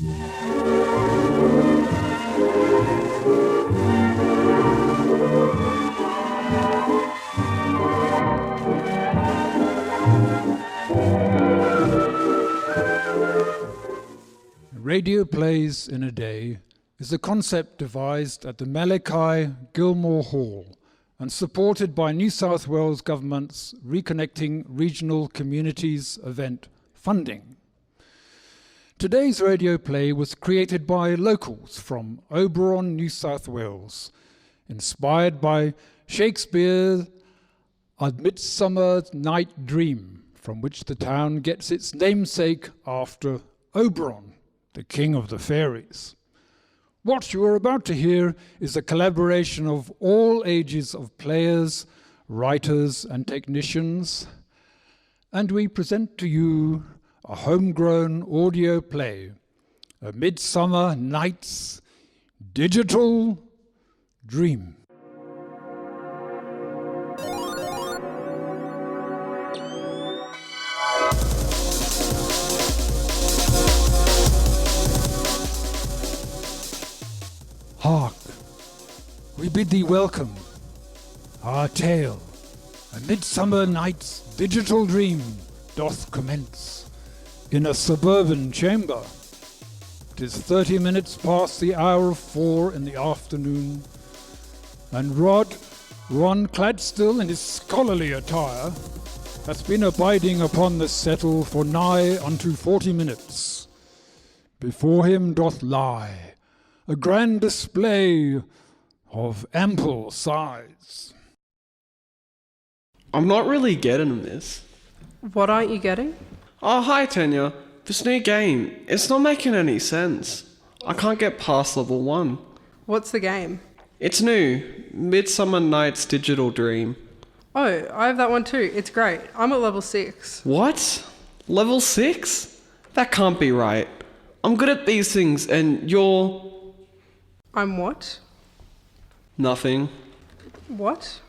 Radio Plays in a Day is a concept devised at the Malachi Gilmore Hall and supported by New South Wales Government's Reconnecting Regional Communities Event funding. Today's radio play was created by locals from Oberon, New South Wales, inspired by Shakespeare's A Midsummer Night Dream, from which the town gets its namesake after Oberon, the king of the fairies. What you are about to hear is a collaboration of all ages of players, writers and technicians, and we present to you a homegrown audio play, A Midsummer Night's Digital Dream. Hark, we bid thee welcome. Our tale, A Midsummer Night's Digital Dream, doth commence in a suburban chamber. 'Tis 30 minutes past the hour of 4 in the afternoon, and Ron, clad still in his scholarly attire, hath been abiding upon the settle for nigh unto 40 minutes. Before him doth lie a grand display of ample size. I'm not really getting this. What aren't you getting? Oh, hi Tania. This new game, it's not making any sense. I can't get past level 1. What's the game? It's new. Midsummer Night's Digital Dream. Oh, I have that one too. It's great. I'm at level 6. What? Level 6? That can't be right. I'm good at these things and you're... I'm what? Nothing. What?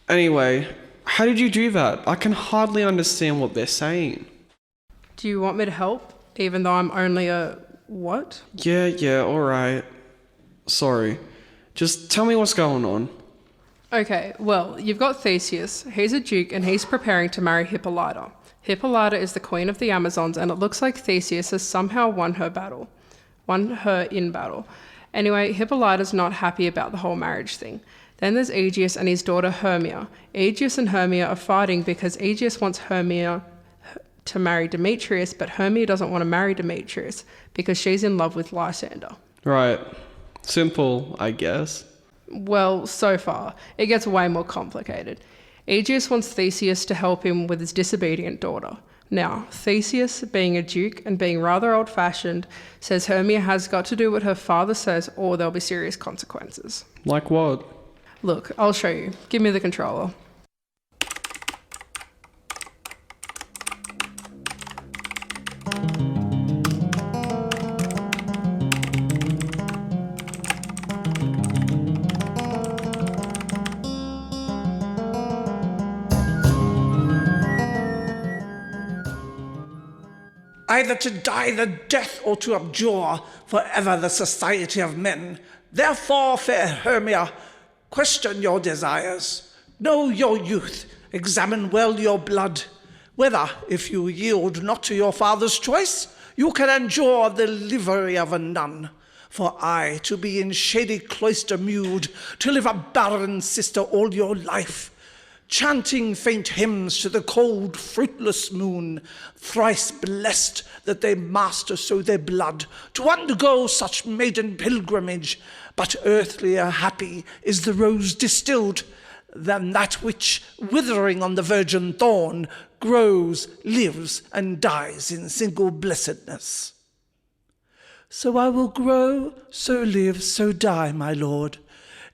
Anyway, how did you do that? I can hardly understand what they're saying. Do you want me to help, even though I'm only a what? Yeah, alright. Sorry. Just tell me what's going on. Okay, well, you've got Theseus. He's a duke and he's preparing to marry Hippolyta. Hippolyta is the queen of the Amazons, and it looks like Theseus has somehow won her in battle. Anyway, Hippolyta's not happy about the whole marriage thing. Then there's Aegeus and his daughter Hermia. Aegeus and Hermia are fighting because Aegeus wants Hermia to marry Demetrius, but Hermia doesn't want to marry Demetrius because she's in love with Lysander. Right. Simple, I guess. Well, so far. It gets way more complicated. Aegeus wants Theseus to help him with his disobedient daughter. Now, Theseus, being a duke and being rather old-fashioned, says Hermia has got to do what her father says or there'll be serious consequences. Like what? Look, I'll show you. Give me the controller. Either to die the death or to abjure forever the society of men. Therefore, fair Hermia, question your desires. Know your youth, examine well your blood, whether, if you yield not to your father's choice, you can endure the livery of a nun. For I, to be in shady cloister mewed, to live a barren sister all your life, chanting faint hymns to the cold, fruitless moon, thrice blessed that they master so their blood, to undergo such maiden pilgrimage, but earthlier happy is the rose distilled than that which, withering on the virgin thorn, grows, lives, and dies in single blessedness. So I will grow, so live, so die, my lord,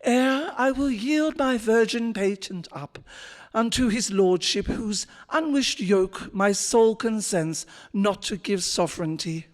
ere I will yield my virgin patent up unto his lordship, whose unwished yoke my soul consents not to give sovereignty.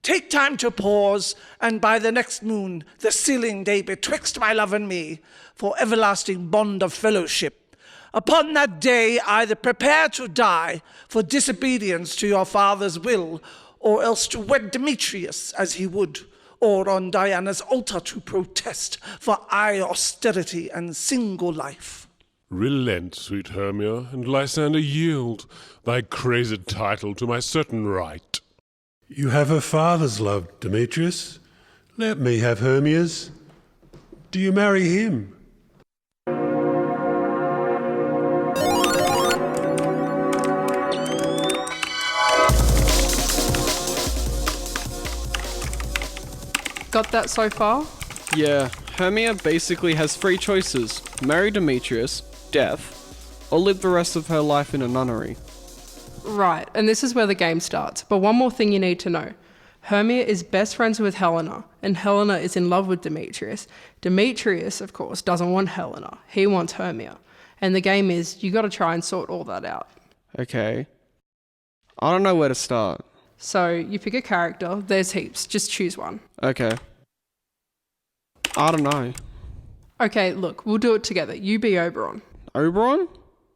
Take time to pause, and by the next moon, the sealing day betwixt my love and me, for everlasting bond of fellowship. Upon that day either prepare to die for disobedience to your father's will, or else to wed Demetrius as he would, or on Diana's altar to protest for eye austerity and single life. Relent, sweet Hermia, and Lysander, yield thy crazed title to my certain right. You have her father's love, Demetrius. Let me have Hermia's. Do you marry him? Got that so far? Yeah, Hermia basically has three choices: marry Demetrius, death, or live the rest of her life in a nunnery. Right, and this is where the game starts. But one more thing you need to know. Hermia is best friends with Helena, and Helena is in love with Demetrius. Demetrius, of course, doesn't want Helena. He wants Hermia. And the game is, you gotta try and sort all that out. Okay. I don't know where to start. So, you pick a character, there's heaps, just choose one. Okay. I don't know. Okay, look, we'll do it together. You be Oberon. Oberon?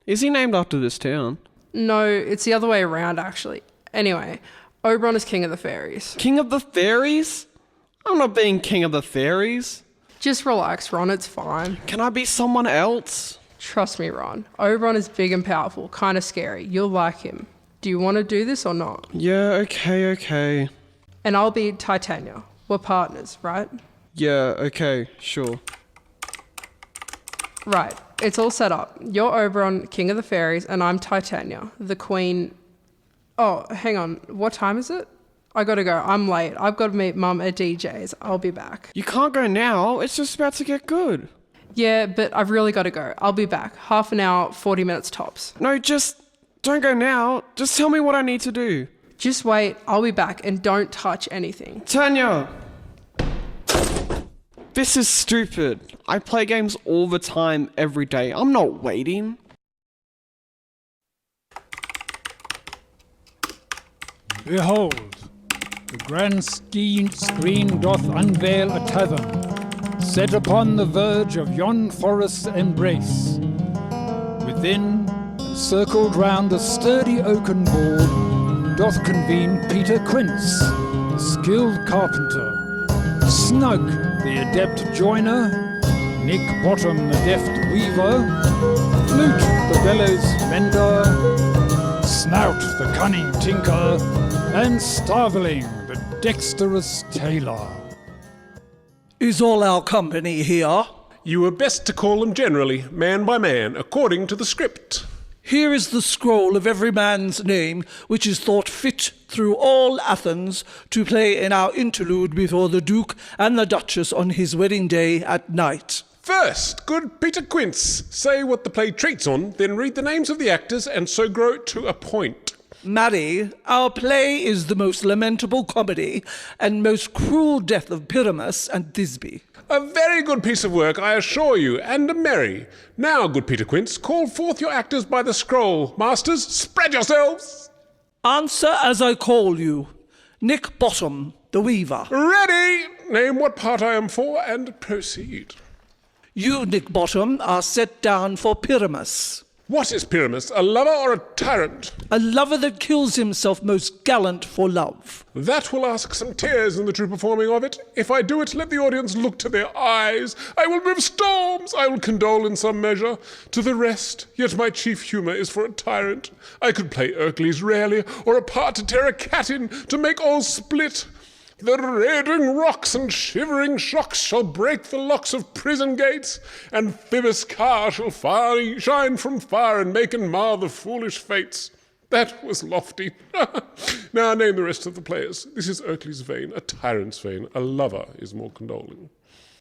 Is he named after this town? No, it's the other way around, actually. Anyway, Oberon is king of the fairies. King of the fairies? I'm not being king of the fairies. Just relax, Ron, it's fine. Can I be someone else? Trust me, Ron. Oberon is big and powerful, kind of scary. You'll like him. Do you want to do this or not? Yeah, okay. And I'll be Titania. We're partners, right? Yeah, okay, sure. Right, it's all set up. You're Oberon, king of the fairies, and I'm Titania, the queen. Oh, hang on, what time is it? I gotta go, I'm late. I've got to meet Mum at DJ's. I'll be back. You can't go now, it's just about to get good. Yeah, but I've really got to go. I'll be back. Half an hour, 40 minutes tops. No, just don't go now. Just tell me what I need to do. Just wait, I'll be back, and don't touch anything. Tanya! This is stupid. I play games all the time, every day. I'm not waiting. Behold, the grand screen doth unveil a tavern, set upon the verge of yon forest's embrace. Within, encircled round a sturdy oaken board, doth convene Peter Quince, the skilled carpenter, Snug, the adept joiner, Nick Bottom, the deft weaver, Flute, the bellows mender, Snout, the cunning tinker, and Starveling, the dexterous tailor. Is all our company here? You were best to call them generally, man by man, according to the script. Here is the scroll of every man's name, which is thought fit through all Athens to play in our interlude before the Duke and the Duchess on his wedding day at night. First, good Peter Quince, say what the play treats on, then read the names of the actors, and so grow it to a point. Marry, our play is the most lamentable comedy and most cruel death of Pyramus and Thisbe. A very good piece of work, I assure you, and a merry. Now, good Peter Quince, call forth your actors by the scroll. Masters, spread yourselves! Answer as I call you. Nick Bottom, the weaver. Ready! Name what part I am for, and proceed. You, Nick Bottom, are set down for Pyramus. What is Pyramus, a lover or a tyrant? A lover that kills himself most gallant for love. That will ask some tears in the true performing of it. If I do it, let the audience look to their eyes. I will move storms, I will condole in some measure. To the rest, yet my chief humour is for a tyrant. I could play Ercles rarely, or a part to tear a cat in, to make all split. The raiding rocks and shivering shocks shall break the locks of prison gates, and Phoebus' car shall shine from far and make and mar the foolish fates. That was lofty. Now name the rest of the players. This is Ercles' vein, a tyrant's vein. A lover is more condoling.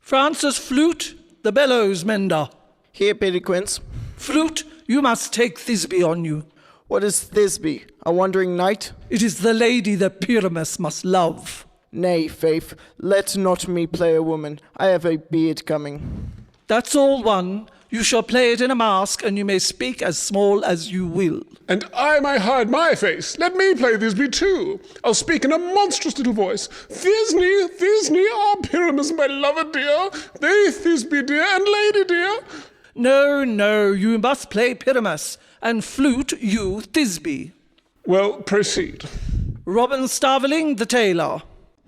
Francis Flute, the bellows mender. Here, Peter Quince. Flute, you must take Thisbe on you. What is Thisbe? A wandering knight? It is the lady that Pyramus must love. Nay, faith, let not me play a woman. I have a beard coming. That's all one. You shall play it in a mask, and you may speak as small as you will. And I may hide my face. Let me play Thisbe too. I'll speak in a monstrous little voice. Thisbe, Thisbe, ah, Pyramus, my lover dear. They, Thisbe dear, and lady dear. No, you must play Pyramus, and Flute, you, Thisbe. Well, proceed. Robin Starveling, the tailor.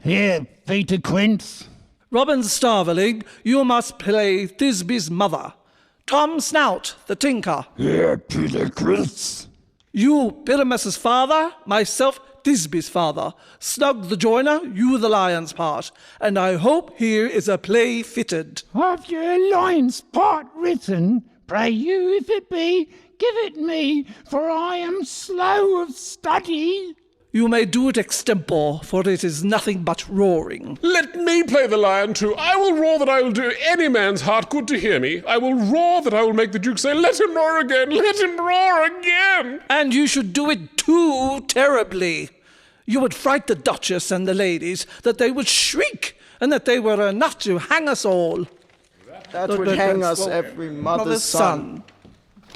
Here, Peter Quince. Robin Starveling, you must play Thisby's mother. Tom Snout, the tinker. Here, Peter Quince. You, Pyramus's father, myself, Thisby's father. Snug the joiner, you the lion's part. And I hope here is a play fitted. Have your lion's part written? Pray you, if it be, give it me, for I am slow of study. You may do it extempore, for it is nothing but roaring. Let me play the lion too. I will roar that I will do any man's heart good to hear me. I will roar that I will make the Duke say, let him roar again, let him roar again. And you should do it too terribly. You would fright the Duchess and the ladies, that they would shriek, and that they were enough to hang us all. That would hang us every mother's son.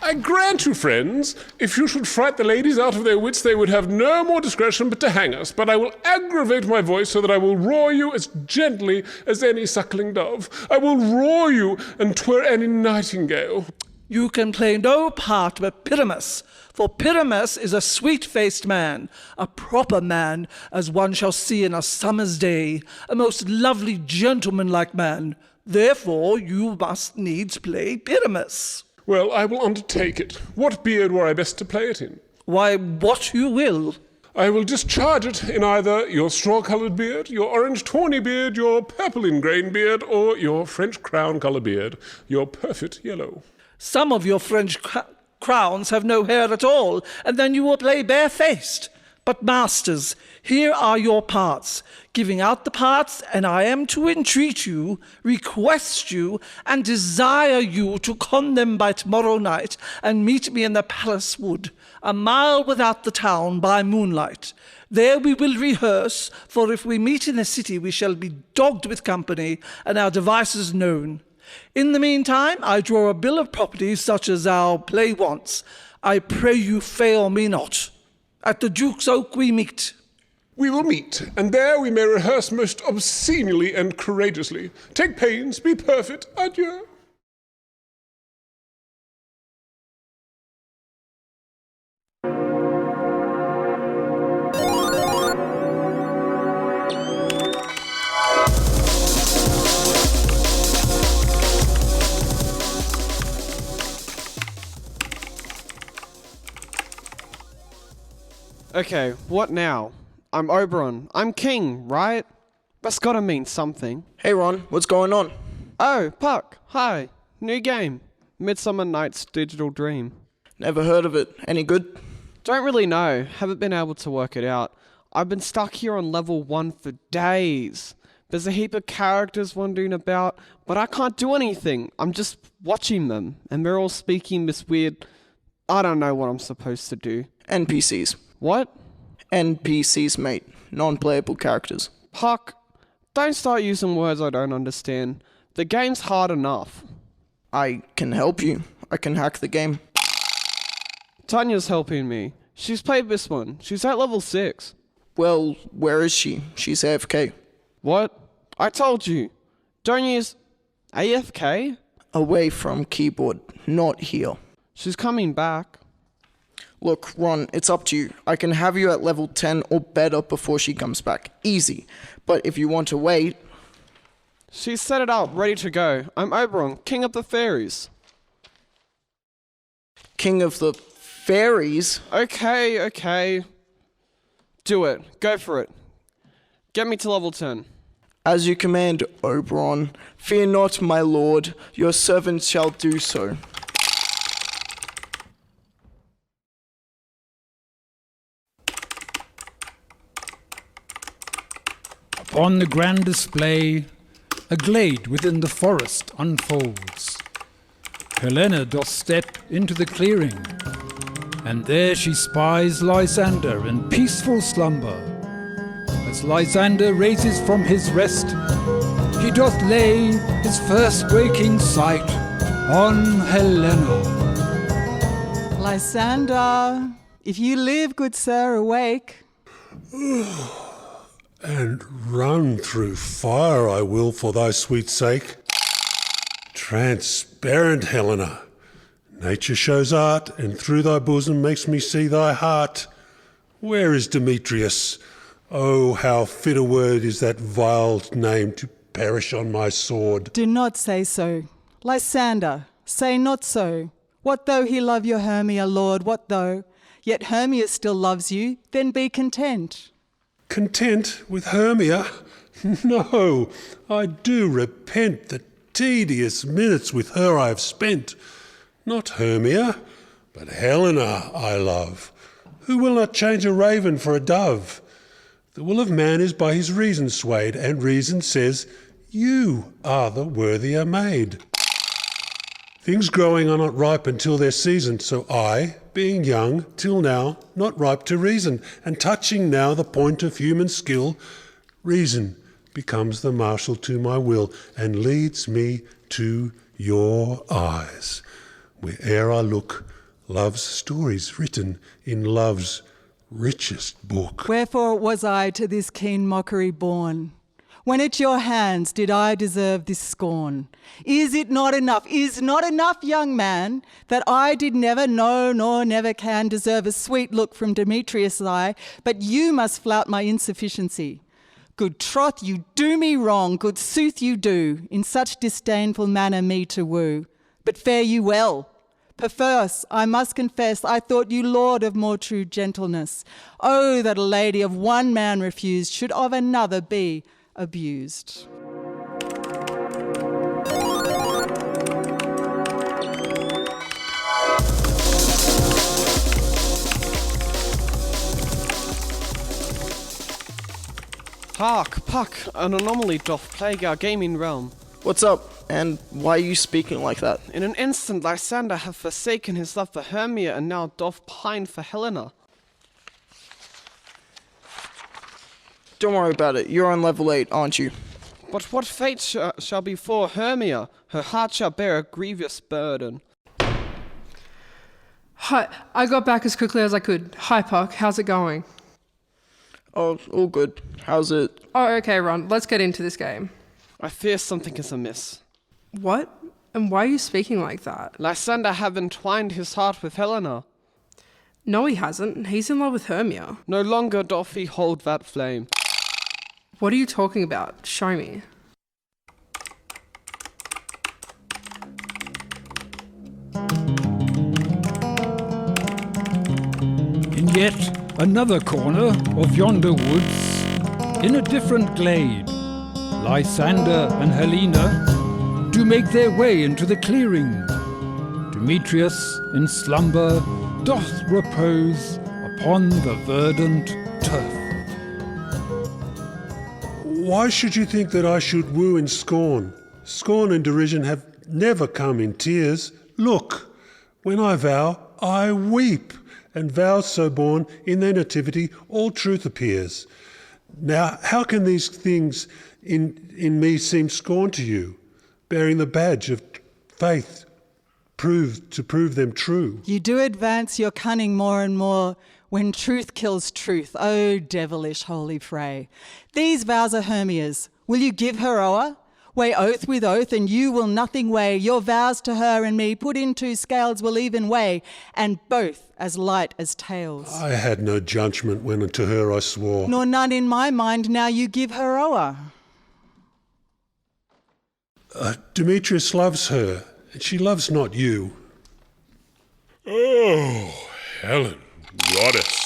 I grant you, friends, if you should fright the ladies out of their wits, they would have no more discretion but to hang us. But I will aggravate my voice so that I will roar you as gently as any suckling dove. I will roar you and twere any nightingale. You can play no part but Pyramus, for Pyramus is a sweet-faced man, a proper man, as one shall see in a summer's day, a most lovely gentlemanlike man. Therefore you must needs play Pyramus. Well, I will undertake it. What beard were I best to play it in? Why, what you will. I will discharge it in either your straw-coloured beard, your orange tawny beard, your purple ingrain beard, or your French crown-colour beard, your perfect yellow. Some of your French crowns have no hair at all, and then you will play barefaced. But masters, here are your parts, giving out the parts, and I am to entreat you, request you, and desire you to con them by tomorrow night, and meet me in the palace wood, a mile without the town, by moonlight. There we will rehearse, for if we meet in the city we shall be dogged with company, and our devices known. In the meantime, I draw a bill of property such as our play wants. I pray you fail me not. At the Duke's Oak we meet. We will meet, and there we may rehearse most obscenely and courageously. Take pains, be perfect, adieu. Okay, what now? I'm Oberon. I'm king, right? That's gotta mean something. Hey Ron, what's going on? Oh, Puck, hi. New game. Midsummer Night's Digital Dream. Never heard of it. Any good? Don't really know. Haven't been able to work it out. I've been stuck here on level 1 for days. There's a heap of characters wandering about, but I can't do anything. I'm just watching them, and they're all speaking this weird... I don't know what I'm supposed to do. NPCs. What? NPCs, mate. Non-playable characters. Puck, don't start using words I don't understand. The game's hard enough. I can help you. I can hack the game. Tanya's helping me. She's played this one. She's at level 6. Well, where is she? She's AFK. What? I told you. Don't use... AFK? Away from keyboard, not here. She's coming back. Look, Ron, it's up to you. I can have you at level 10 or better before she comes back. Easy. But if you want to wait... She's set it up, ready to go. I'm Oberon, king of the fairies. King of the fairies? Okay. Do it. Go for it. Get me to level 10. As you command, Oberon. Fear not, my lord. Your servant shall do so. Upon the grand display, a glade within the forest unfolds. Helena doth step into the clearing, and there she spies Lysander in peaceful slumber. As Lysander raises from his rest, he doth lay his first waking sight on Helena. Lysander, if you live, good sir, awake. And run through fire I will for thy sweet sake. Transparent Helena, nature shows art, and through thy bosom makes me see thy heart. Where is Demetrius? Oh, how fit a word is that vile name to perish on my sword. Do not say so. Lysander, say not so. What though he love your Hermia, Lord, what though? Yet Hermia still loves you, then be content. Content with Hermia? No, I do repent the tedious minutes with her I have spent. Not Hermia, but Helena I love, who will not change a raven for a dove. The will of man is by his reason swayed, and reason says, you are the worthier maid. Things growing are not ripe until their season, so I, being young, till now, not ripe to reason, and touching now the point of human skill, reason becomes the marshal to my will, and leads me to your eyes. Where'er I look, love's stories written in love's richest book. Wherefore was I to this keen mockery born? When at your hands did I deserve this scorn? Is it not enough, young man, that I did never know nor never can deserve a sweet look from Demetrius' eye, but you must flout my insufficiency? Good troth, you do me wrong, good sooth you do, in such disdainful manner me to woo. But fare you well. Perverse, I must confess, I thought you lord of more true gentleness. Oh, that a lady of one man refused should of another be abused. Hark, Puck, an anomaly doth plague our gaming realm. What's up? And why are you speaking like that? In an instant Lysander hath forsaken his love for Hermia, and now doth pine for Helena. Don't worry about it. You're on level 8, aren't you? But what fate shall befall Hermia? Her heart shall bear a grievous burden. Hi, I got back as quickly as I could. Hi, Puck. How's it going? Oh, all good. How's it? Oh, okay, Ron. Let's get into this game. I fear something is amiss. What? And why are you speaking like that? Lysander have entwined his heart with Helena. No, he hasn't. He's in love with Hermia. No longer doth he hold that flame. What are you talking about? Show me. In yet another corner of yonder woods, in a different glade, Lysander and Helena do make their way into the clearing. Demetrius in slumber doth repose upon the verdant turf. Why should you think that I should woo in scorn? Scorn and derision have never come in tears. Look, when I vow, I weep, and vows so born, in their nativity all truth appears. Now, how can these things in me seem scorn to you, bearing the badge of faith to prove them true? You do advance your cunning more and more when truth kills truth, O devilish holy fray. These vows are Hermia's. Will you give her o'er? Weigh oath with oath, and you will nothing weigh. Your vows to her and me put into scales will even weigh, and both as light as tails. I had no judgment when to her I swore. Nor none in my mind now you give her o'er. Demetrius loves her, and she loves not you. Oh, Helen, goddess,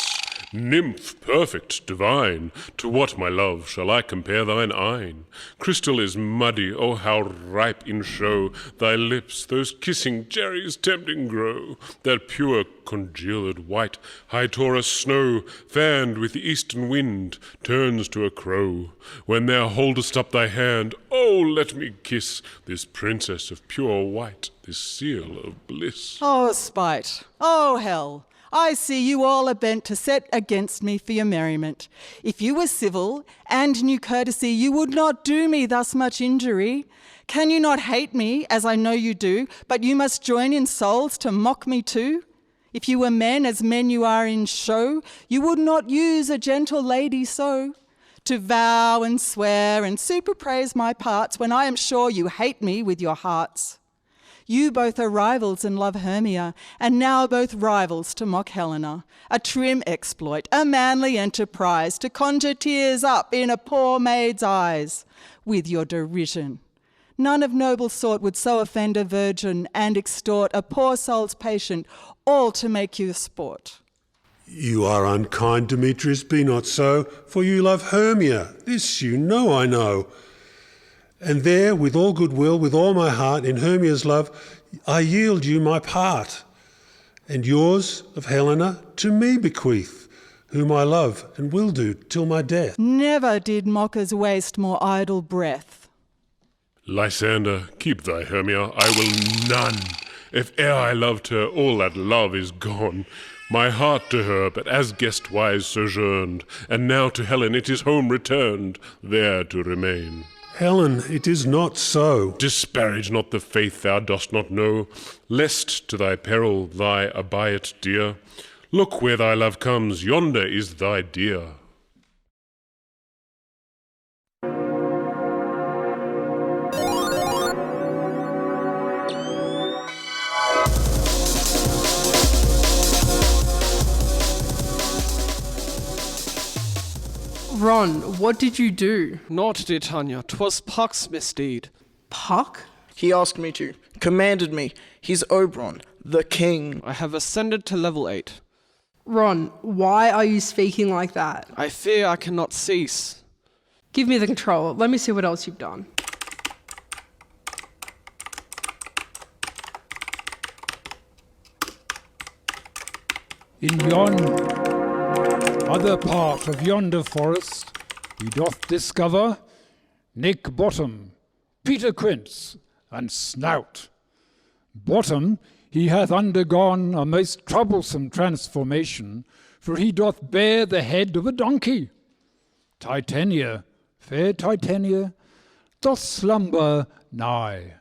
nymph perfect, divine, to what, my love, shall I compare thine eyne? Crystal is muddy, oh how ripe in show thy lips, those kissing cherries tempting grow, that pure congealed white high Taurus snow, fanned with the eastern wind, turns to a crow. When thou holdest up thy hand, oh let me kiss this princess of pure white, this seal of bliss. Oh, spite! Oh, hell! I see you all are bent to set against me for your merriment. If you were civil and knew courtesy, you would not do me thus much injury. Can you not hate me, as I know you do, but you must join in souls to mock me too? If you were men, as men you are in show, you would not use a gentle lady so, to vow and swear and superpraise my parts, when I am sure you hate me with your hearts. You both are rivals and love Hermia, and now both rivals to mock Helena. A trim exploit, a manly enterprise, to conjure tears up in a poor maid's eyes with your derision. None of noble sort would so offend a virgin and extort a poor soul's patient, all to make you sport. You are unkind, Demetrius, be not so, for you love Hermia. This you know I know. And there, with all goodwill, with all my heart, in Hermia's love, I yield you my part. And yours, of Helena, to me bequeath, whom I love and will do till my death. Never did mockers waste more idle breath. Lysander, keep thy Hermia, I will none. If e'er I loved her, all that love is gone. My heart to her but as guest-wise sojourned, and now to Helen it is home returned, there to remain. Helen, it is not so. Disparage not the faith thou dost not know, lest to thy peril thy abide dear. Look where thy love comes, yonder is thy dear. Ron, what did you do? Naught, dear Tanya, 'twas Puck's misdeed. Puck? He asked me to, commanded me. He's Oberon, the king. I have ascended to level 8. Ron, why are you speaking like that? I fear I cannot cease. Give me the control. Let me see what else you've done. In yon other part of yonder forest, he doth discover Nick Bottom, Peter Quince, and Snout. Bottom, he hath undergone a most troublesome transformation, for he doth bear the head of a donkey. Titania, fair Titania, doth slumber nigh.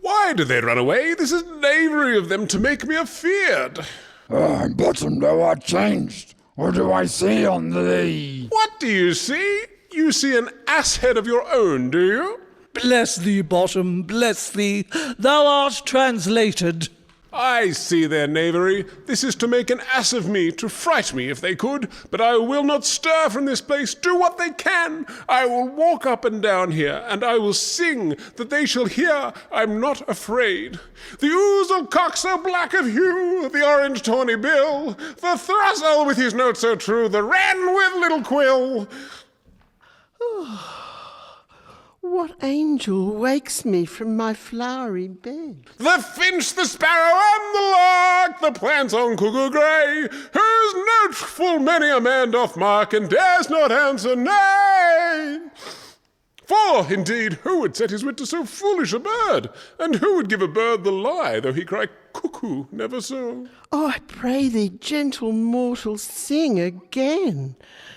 Why do they run away? This is knavery of them to make me afeard. Bottom, thou art changed. What do I see on thee? What do you see? You see an ass head of your own, do you? Bless thee, Bottom, bless thee. Thou art translated. I see their knavery. This is to make an ass of me, to fright me if they could, but I will not stir from this place, do what they can. I will walk up and down here, and I will sing, that they shall hear I'm not afraid. The ousel cock so black of hue, the orange tawny bill, the throstle with his note so true, the wren with little quill. What angel wakes me from my flowery bed? The finch, the sparrow, and the lark, the plain-song cuckoo grey, whose note full many a man doth mark, and dares not answer nay. For, indeed, who would set his wit to so foolish a bird? And who would give a bird the lie, though he cry cuckoo never so? Oh, I pray thee, gentle mortal, sing again.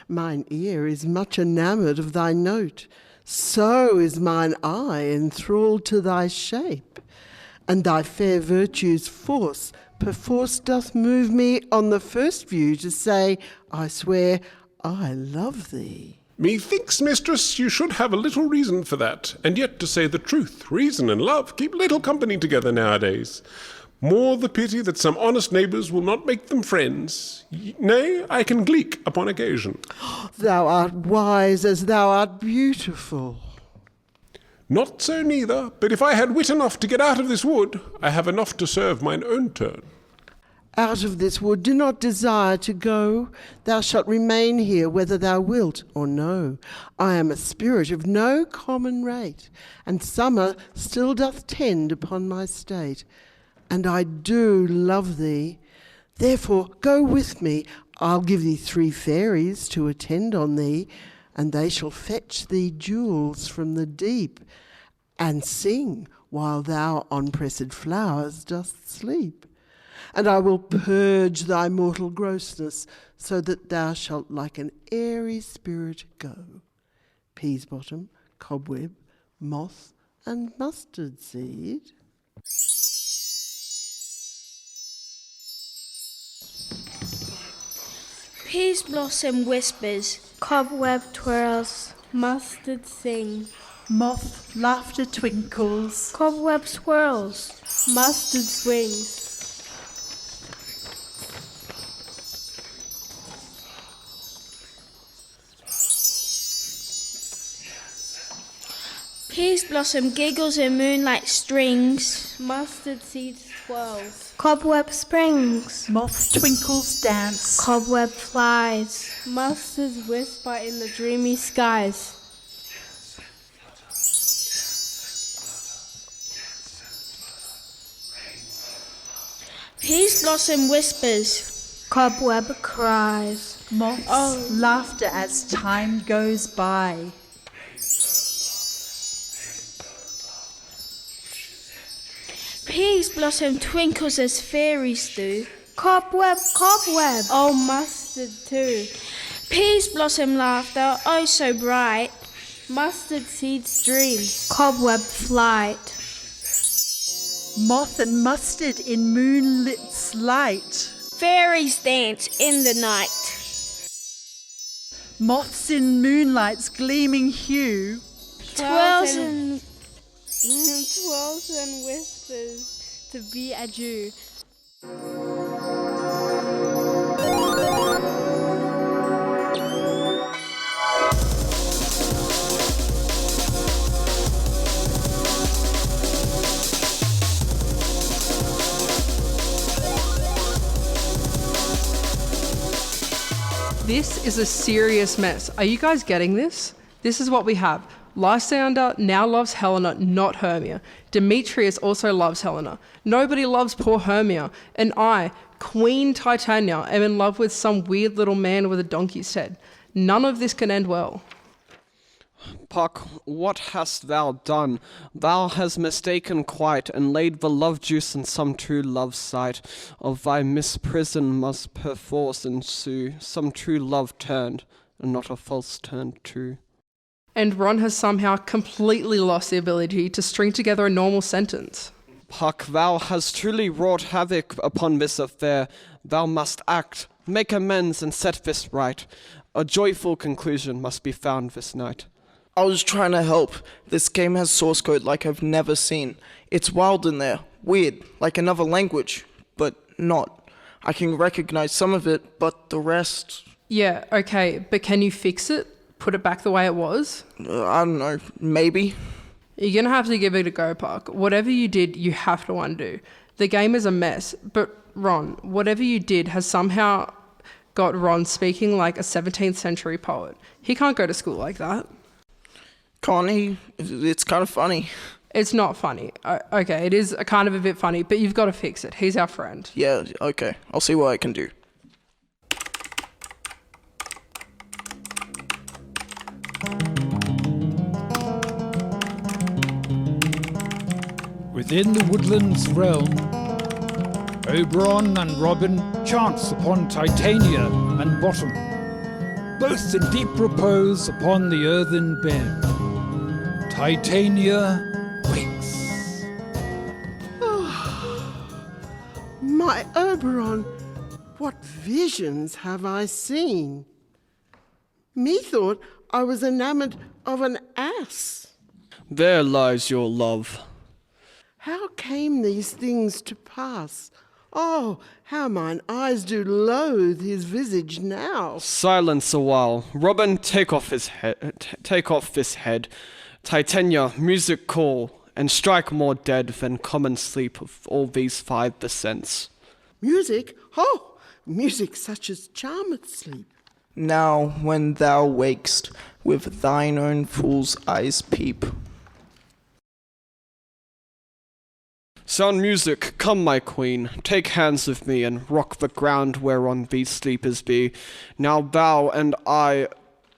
Mine ear is much enamoured of thy note. So is mine eye enthralled to thy shape, and thy fair virtue's force perforce doth move me on the first view to say, I swear, I love thee. Methinks, mistress, you should have a little reason for that, and yet, to say the truth, reason and love keep little company together nowadays. More the pity that some honest neighbours will not make them friends. Nay, I can gleek upon occasion. Thou art wise as thou art beautiful. Not so neither, but if I had wit enough to get out of this wood, I have enough to serve mine own turn. Out of this wood do not desire to go. Thou shalt remain here whether thou wilt or no. I am a spirit of no common rate, and summer still doth tend upon my state. And I do love thee. Therefore go with me. I'll give thee 3 fairies to attend on thee, and they shall fetch thee jewels from the deep, and sing while thou on pressed flowers dost sleep. And I will purge thy mortal grossness, so that thou shalt like an airy spirit go. Peasbottom, cobweb, moth, and mustard seed. Peas blossom whispers, cobweb twirls, mustard sings, Moth laughter twinkles. Cobweb swirls. Mustard swings. Peas blossom giggles in moonlight strings. Mustard seed swirls. Cobweb springs. Moth twinkles dance. Cobweb flies. Mustards whisper in the dreamy skies. Peas blossom whispers. Cobweb cries. Moths laughter as time goes by. Peas blossom twinkles as fairies do. Cobweb, cobweb. Oh, mustard too. Peas blossom laughter, oh so bright. Mustard seeds dream. Cobweb flight. Moth and mustard in moonlit light. Fairies dance in the night. Moths in moonlight's gleaming hue. Twirls and twirls and whispers to be a Jew. This is a serious mess. Are you guys getting this? This is what we have. Lysander now loves Helena, not Hermia. Demetrius also loves Helena. Nobody loves poor Hermia. And I, Queen Titania, am in love with some weird little man with a donkey's head. None of this can end well. Puck, what hast thou done? Thou hast mistaken quite, and laid the love juice in some true love's sight. Of thy misprison must perforce ensue some true love turned, and not a false turned true. And Ron has somehow completely lost the ability to string together a normal sentence. Puck, thou hast truly wrought havoc upon this affair. Thou must act, make amends, and set this right. A joyful conclusion must be found this night. I was trying to help. This game has source code like I've never seen. It's wild in there, weird, like another language, but not. I can recognize some of it, but the rest... Yeah, okay, but can you fix it? Put it back the way it was? I don't know, maybe. You're going to have to give it a go, Puck. Whatever you did, you have to undo. The game is a mess, but Ron, whatever you did has somehow got Ron speaking like a 17th century poet. He can't go to school like that. Connie, it's kind of funny. It's not funny. Okay, it is kind of a bit funny, but you've got to fix it. He's our friend. Yeah, okay. I'll see what I can do. Within the woodland's realm, Oberon and Robin chance upon Titania and Bottom, both in deep repose upon the earthen bed. Titania wakes. My Oberon, what visions have I seen? Methought I was enamoured of an ass. There lies your love. How came these things to pass? Oh, how mine eyes do loathe his visage now. Silence a while. Robin, take off this head. Titania, music call, and strike more dead than common sleep of all these 5 the sense. Music? Oh, music such as charmeth sleep. Now, when thou wakest, with thine own fool's eyes peep. Sound music, come my queen, take hands with me, and rock the ground whereon these sleepers be. Now thou and I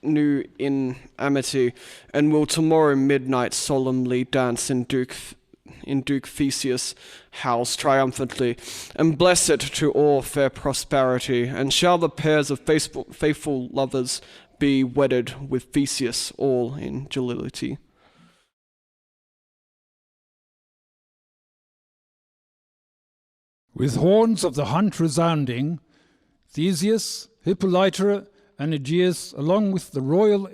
new in amity, and will tomorrow midnight solemnly dance in Duke Theseus' house triumphantly, and bless it to all fair prosperity, and shall the pairs of faithful lovers be wedded with Theseus all in jollity. With horns of the hunt resounding, Theseus, Hippolyta, and Aegeus, along with the royal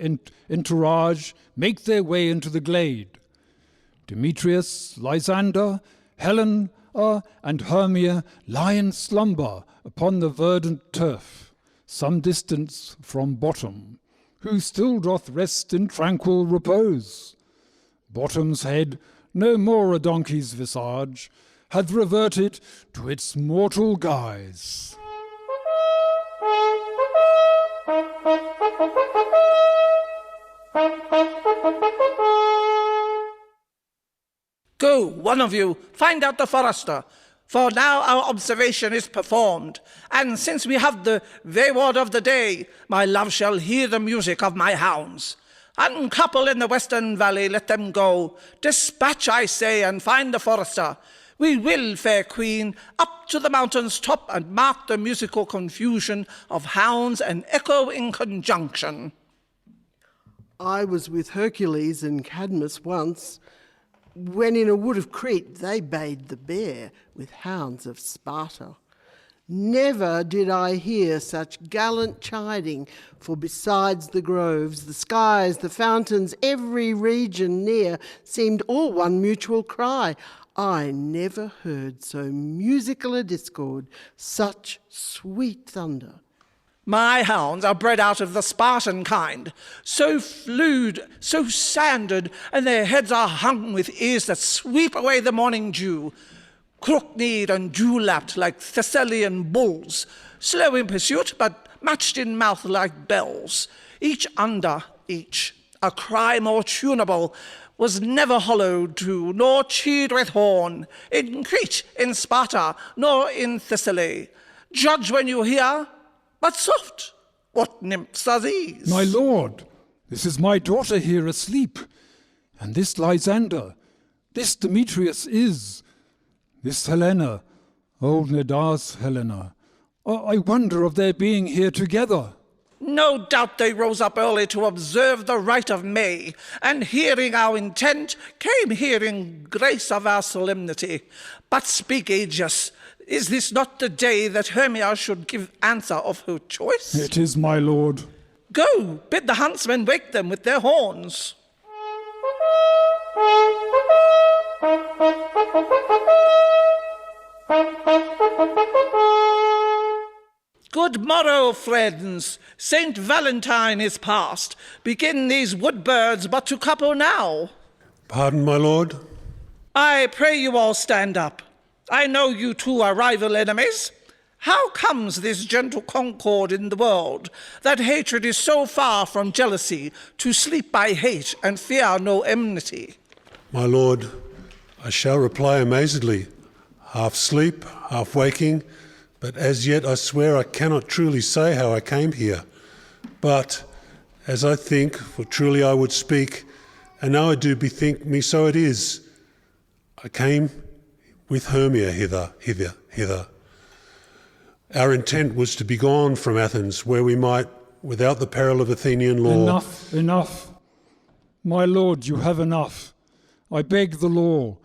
entourage, make their way into the glade. Demetrius, Lysander, Helen, and Hermia lie in slumber upon the verdant turf, some distance from Bottom, who still doth rest in tranquil repose. Bottom's head, no more a donkey's visage, hath reverted to its mortal guise. Go, one of you, find out the forester, for now our observation is performed, and since we have the wayward of the day, my love shall hear the music of my hounds. Uncouple in the western valley, let them go. Dispatch, I say, and find the forester. We will, fair queen, up to the mountain's top and mark the musical confusion of hounds and echo in conjunction. I was with Hercules and Cadmus once, when in a wood of Crete they bayed the bear with hounds of Sparta. Never did I hear such gallant chiding, for besides the groves, the skies, the fountains, every region near seemed all one mutual cry. I never heard so musical a discord, such sweet thunder. My hounds are bred out of the Spartan kind, so flewed, so sanded, and their heads are hung with ears that sweep away the morning dew. Crook-kneed and dew-lapped like Thessalian bulls, slow in pursuit, but matched in mouth like bells. Each under each, a cry more tunable, was never hollowed to, nor cheered with horn, in Crete, in Sparta, nor in Thessaly. Judge when you hear, but soft, what nymphs are these? My lord, this is my daughter here asleep, and this Lysander, this Demetrius is, this Helena, old Nedar's Helena. I wonder of their being here together. No doubt they rose up early to observe the rite of May, and hearing our intent, came here in grace of our solemnity. But speak, Aegeus, is this not the day that Hermia should give answer of her choice? It is, my lord. Go, bid the huntsmen wake them with their horns. Good morrow, friends. Saint Valentine is past. Begin these wood birds but to couple now. Pardon, my lord? I pray you all stand up. I know you two are rival enemies. How comes this gentle concord in the world, that hatred is so far from jealousy, to sleep by hate and fear no enmity? My lord, I shall reply amazedly, half sleep, half waking, but as yet I swear I cannot truly say how I came here. But, as I think, for truly I would speak, and now I do bethink me so it is, I came with Hermia hither. Our intent was to be gone from Athens, where we might, without the peril of Athenian law... Enough. My lord, you have enough. I beg the law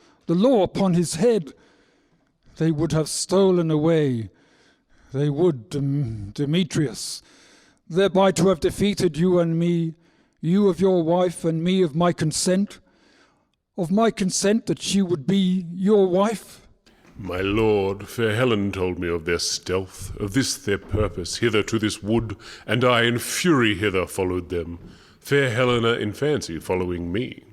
upon his head. They would have stolen away. They would, Demetrius, thereby to have defeated you and me, you of your wife and me of my consent that she would be your wife. My lord, fair Helen told me of their stealth, of this their purpose, hither to this wood, and I in fury hither followed them, fair Helena in fancy following me.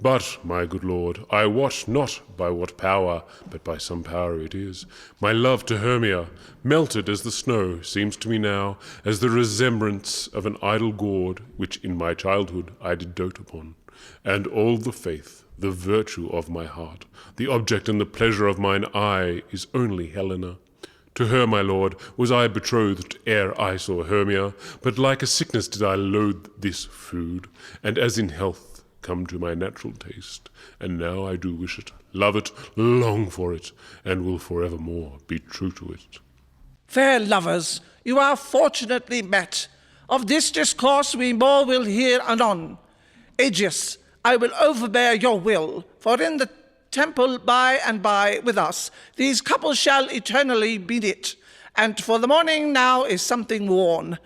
But, my good lord, I wot not by what power, but by some power it is. My love to Hermia, melted as the snow, seems to me now as the resemblance of an idle gaud, which in my childhood I did dote upon, and all the faith, the virtue of my heart, the object and the pleasure of mine eye is only Helena. To her, my lord, was I betrothed ere I saw Hermia, but like a sickness did I loathe this food, and as in health come to my natural taste, and now I do wish it, love it, long for it, and will forevermore be true to it. Fair lovers, you are fortunately met. Of this discourse we more will hear anon. Aegeus, I will overbear your will, for in the temple by and by with us these couples shall eternally be knit, and for the morning now is something worn.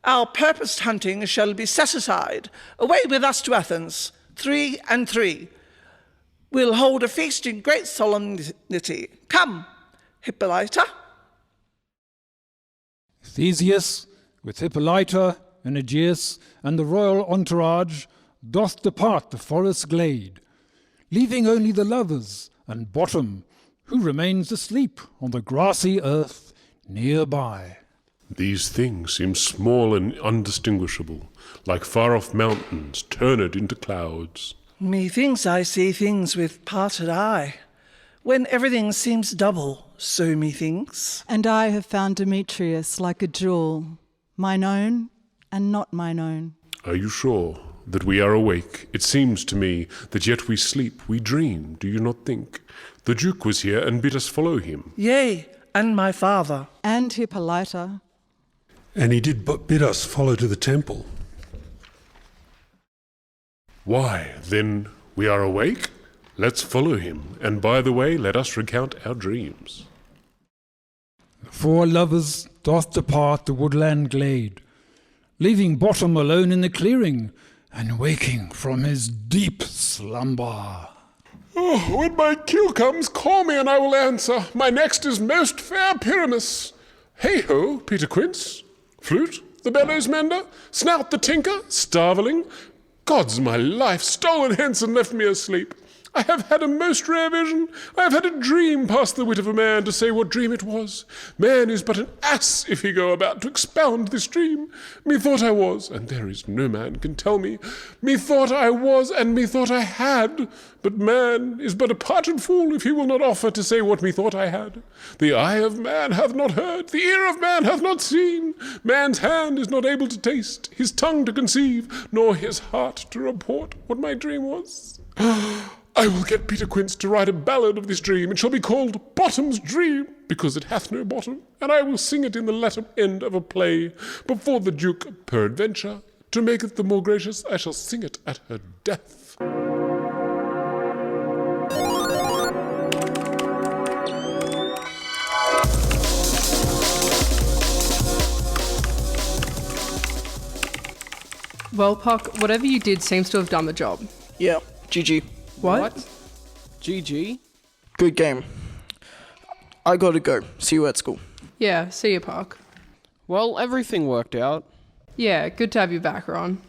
Our purposed hunting shall be set aside. Away with us to Athens, 3 and 3. We'll hold a feast in great solemnity. Come, Hippolyta. Theseus, with Hippolyta and Aegeus and the royal entourage, doth depart the forest glade, leaving only the lovers and Bottom, who remains asleep on the grassy earth nearby. These things seem small and undistinguishable, like far-off mountains turned into clouds. Methinks I see things with parted eye. When everything seems double, so methinks. And I have found Demetrius like a jewel, mine own and not mine own. Are you sure that we are awake? It seems to me that yet we sleep, we dream, do you not think? The Duke was here and bid us follow him. Yea, and my father. And Hippolyta. And he did but bid us follow to the temple. Why, then we are awake? Let's follow him, and by the way, let us recount our dreams. The 4 lovers doth depart the woodland glade, leaving Bottom alone in the clearing, and waking from his deep slumber. Oh, when my cue comes, call me and I will answer. My next is most fair Pyramus. Hey-ho, Peter Quince. Flute, the bellows mender, Snout the tinker, starveling. God's my life, stolen hence and left me asleep. I have had a most rare vision. I have had a dream past the wit of a man to say what dream it was. Man is but an ass if he go about to expound this dream. Methought I was, and there is no man can tell me. Methought I was, and methought I had. But man is but a parched fool if he will not offer to say what methought I had. The eye of man hath not heard, the ear of man hath not seen. Man's hand is not able to taste, his tongue to conceive, nor his heart to report what my dream was. I will get Peter Quince to write a ballad of this dream. It shall be called Bottom's Dream, because it hath no bottom, and I will sing it in the latter end of a play, before the Duke, peradventure. To make it the more gracious, I shall sing it at her death. Well, Puck, whatever you did seems to have done the job. Yeah, GG. What? GG? Good game. I gotta go. See you at school. Yeah, see you, Puck. Well, everything worked out. Yeah, good to have you back, Ron.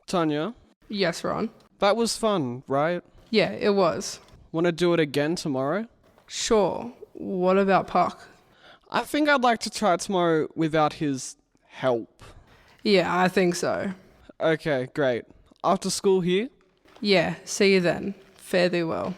Tanya, Yes, Ron. that was fun, right? Yeah, it was. Want to do it again tomorrow? Sure. What about Puck? I think I'd like to try it tomorrow without his help. Yeah, I think so. Okay, great. After school here? Yeah, see you then. Fare thee well.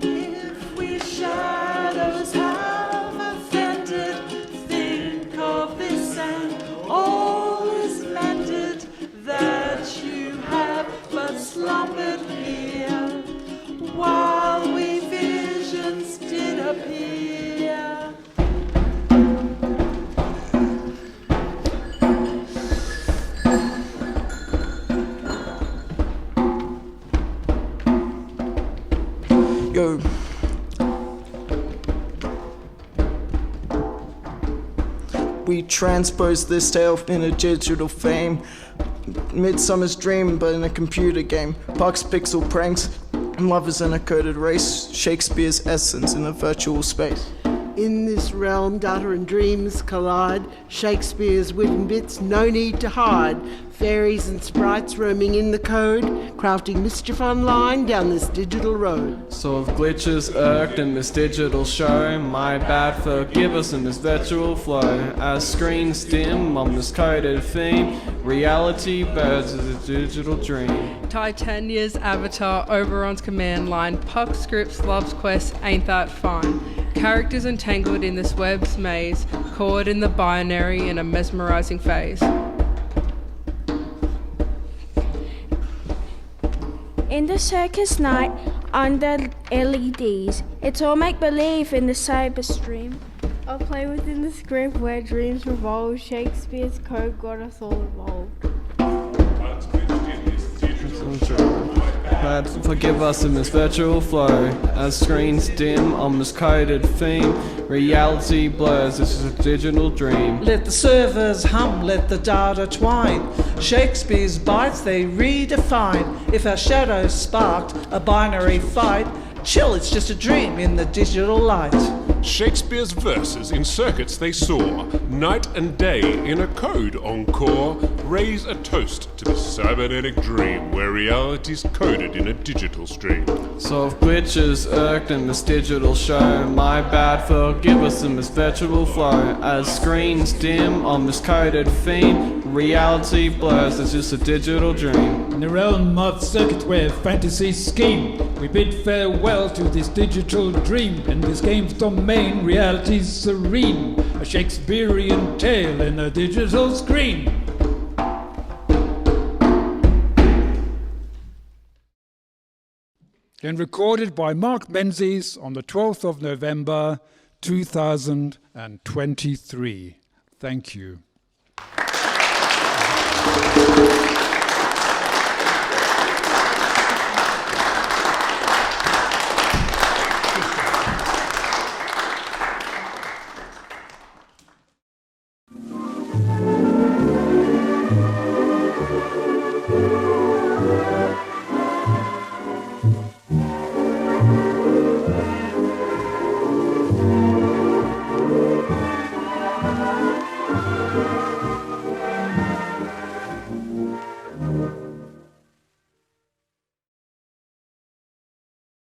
If we shadows have offended, think of this and all is mended, that you have but slumbered here, while we visions did appear. Yo. We transpose this tale in a digital fame. Midsummer's dream, but in a computer game. Puck's pixel pranks, lovers in a coded race. Shakespeare's essence in a virtual space. In this realm, data and dreams collide. Shakespeare's wit and bits, no need to hide. Fairies and sprites roaming in the code, crafting mischief online down this digital road. So if glitches irked in this digital show, my bad, forgive us in this virtual flow. As screens dim on this coded theme, reality birds is a digital dream. Titania's avatar, Oberon's command line, Puck scripts, love's quest, ain't that fine? Characters entangled in this web's maze, caught in the binary in a mesmerizing phase. In the circus night, under LEDs, it's all make-believe in the cyber stream. I'll play within the script where dreams revolve. Shakespeare's code got us all involved. forgive us in this virtual flow. As screens dim on this coded theme, reality blurs, this is a digital dream. Let the servers hum, let the data twine. Shakespeare's bites they redefine. If our shadows sparked a binary fight, chill, it's just a dream in the digital light. Shakespeare's verses in circuits they soar, night and day in a code encore. Raise a toast to this cybernetic dream, where reality's coded in a digital stream. So if glitches irked in this digital show, my bad, forgive us in this virtual flow. As screens dim on this coded theme, reality blurs, it's just a digital dream. In the realm of circuit where fantasies scheme, we bid farewell to this digital dream. In this game's domain, reality's serene, a Shakespearean tale in a digital screen. And recorded by Mark Menzies on the 12th of November 2023. Thank you.